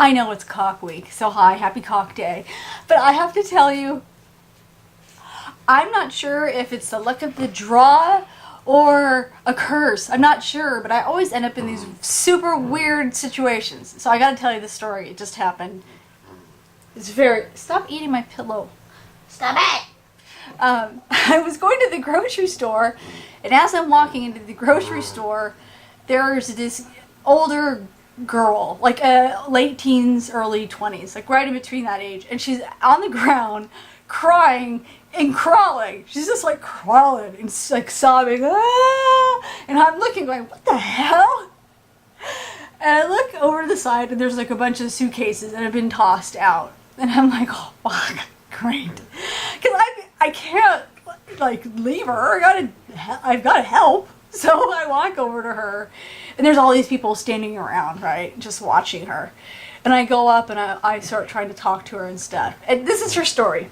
I know it's cock week, so hi, happy cock day. But I have to tell you, I'm not sure if it's the luck of the draw or a curse. I'm not sure, but I always end up in these super weird situations. So I gotta tell you the story. It just happened. It's very... Stop eating my pillow. Stop it! I was going to the grocery store, and as I'm walking into the grocery store, there's this older girl, like late teens, early 20s, like right in between that age, and she's on the ground crying and crawling. She's just like crawling and like sobbing, ah! And I'm looking going, what the hell? And I look over to the side, and there's like a bunch of suitcases that have been tossed out, and I'm like, oh fuck, great, because I can't like leave her. I've got to help. So I walk over to her, and there's all these people standing around, right, just watching her. And I go up and I start trying to talk to her and stuff. And this is her story.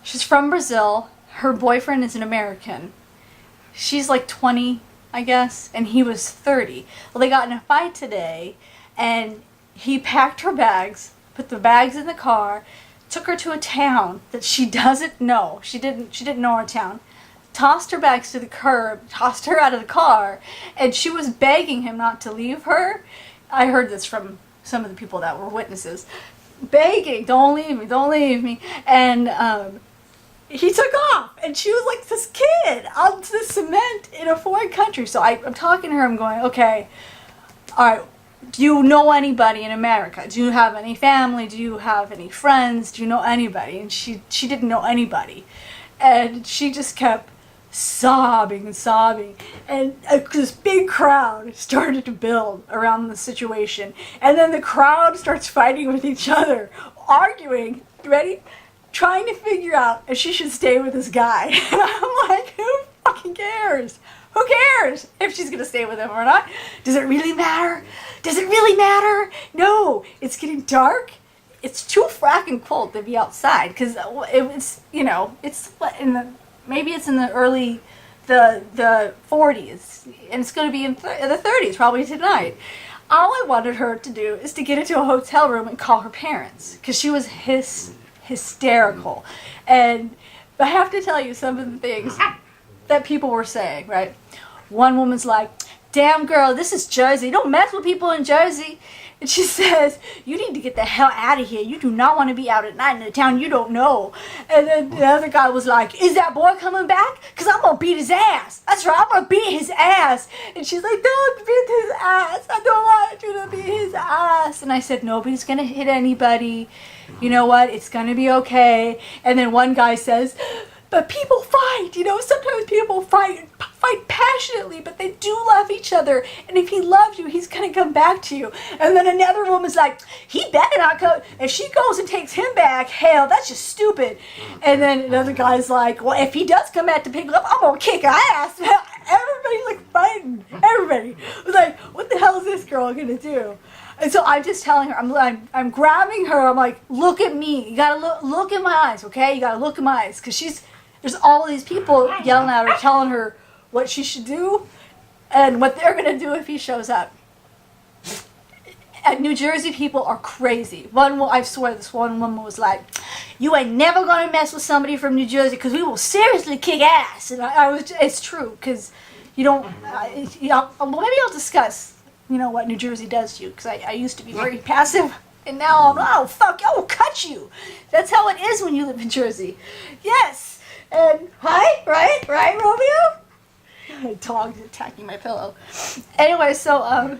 She's from Brazil. Her boyfriend is an American. She's like 20, I guess, and he was 30. Well, they got in a fight today, and he packed her bags, put the bags in the car, took her to a town that she doesn't know. She didn't know our town. Tossed her bags to the curb, tossed her out of the car, and she was begging him not to leave her. I heard this from some of the people that were witnesses. Begging, don't leave me. And he took off, and she was like this kid on the cement in a foreign country. So I'm talking to her, I'm going, okay, all right, do you know anybody in America? Do you have any family? Do you have any friends? Do you know anybody? And she didn't know anybody. And she just kept sobbing and sobbing, and this big crowd started to build around the situation, and then the crowd starts fighting with each other, arguing, ready, trying to figure out if she should stay with this guy. And I'm like, who fucking cares? Who cares if she's gonna stay with him or not? Does it really matter? Does it really matter? No, it's getting dark. It's too fracking cold to be outside, because it's, you know, it's in the, maybe it's in the early, the 40s, and it's going to be in the 30s probably tonight. All I wanted her to do is to get into a hotel room and call her parents, because she was hysterical. And I have to tell you some of the things that people were saying, right? One woman's like, damn girl, this is Jersey. Don't mess with people in Jersey. And she says, you need to get the hell out of here. You do not want to be out at night in a town you don't know. And then the other guy was like, is that boy coming back? Because I'm going to beat his ass. That's right, I'm going to beat his ass. And she's like, don't beat his ass. I don't want you to beat his ass. And I said, nobody's going to hit anybody. You know what? It's going to be okay. And then one guy says, but people fight, you know, sometimes people fight passionately, but they do love each other, and if he loves you, he's gonna come back to you. And then another woman's like, he better not go, if she goes and takes him back, hell, that's just stupid. And then another guy's like, well, if he does come back to pick her up, I'm gonna kick her ass. Everybody's like fighting, everybody was like, what the hell is this girl gonna do? And so I'm just telling her, I'm grabbing her, I'm like, look at me, you gotta look in my eyes, okay, you gotta look in my eyes, because there's all these people yelling at her, telling her what she should do and what they're going to do if he shows up. And New Jersey people are crazy. I swear this one woman was like, you ain't never going to mess with somebody from New Jersey because we will seriously kick ass. And it's true, because you don't, maybe I'll discuss, you know, what New Jersey does to you, because I used to be very passive. And now I'm, oh, fuck, I will cut you. That's how it is when you live in Jersey. Yes. And, right, Romeo? Dog's attacking my pillow. Anyway, so,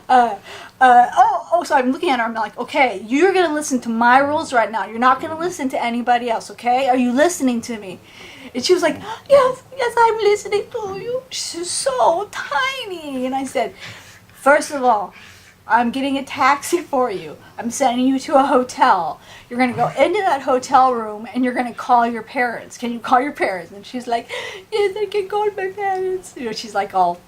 so I'm looking at her, I'm like, okay, you're going to listen to my rules right now. You're not going to listen to anybody else, okay? Are you listening to me? And she was like, yes, I'm listening to you. She's so tiny. And I said, first of all, I'm getting a taxi for you. I'm sending you to a hotel. You're going to go into that hotel room and you're going to call your parents. Can you call your parents? And she's like, yes, I can call my parents. You know, she's like all.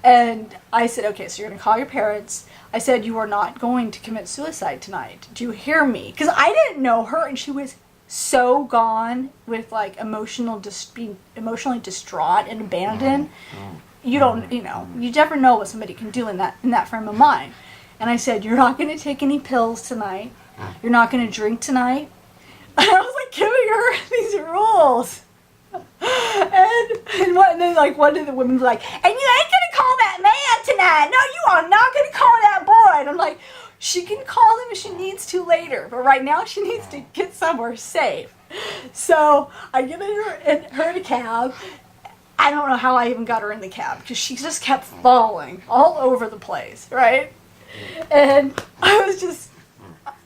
And I said, okay, so you're going to call your parents. I said, you are not going to commit suicide tonight. Do you hear me? Because I didn't know her, and she was so gone with like being emotionally distraught and abandoned. You don't, you know, you never know what somebody can do in that frame of mind. And I said, you're not going to take any pills tonight. You're not going to drink tonight. And I was like giving her these rules. And then like one of the women was like, and you ain't going to call that man tonight. No, you are not going to call that boy. And I'm like, she can call him if she needs to later. But right now she needs to get somewhere safe. So I get her in a cab. I don't know how I even got her in the cab because she just kept falling all over the place, right? And I was just,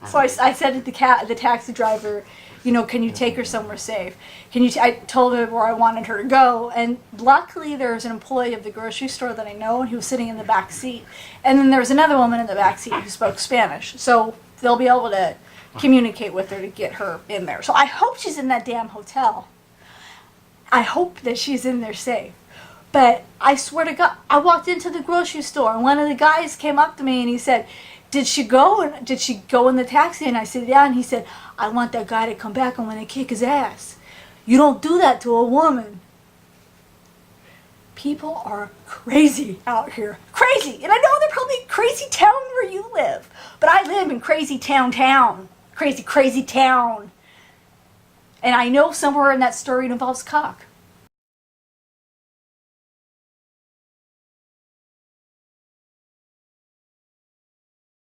so I said to the taxi driver, you know, can you take her somewhere safe? I told her where I wanted her to go, and luckily there was an employee of the grocery store that I know, and he was sitting in the back seat. And then there was another woman in the back seat who spoke Spanish, so they'll be able to communicate with her to get her in there. So I hope she's in that damn hotel. I hope that she's in there safe. But I swear to God, I walked into the grocery store, and one of the guys came up to me and he said, did she go in the taxi? And I said, yeah. And he said, I want that guy to come back. I want to kick his ass. You don't do that to a woman. People are crazy out here. Crazy. And I know they're probably crazy town where you live. But I live in crazy town. Crazy town. And I know somewhere in that story it involves cock.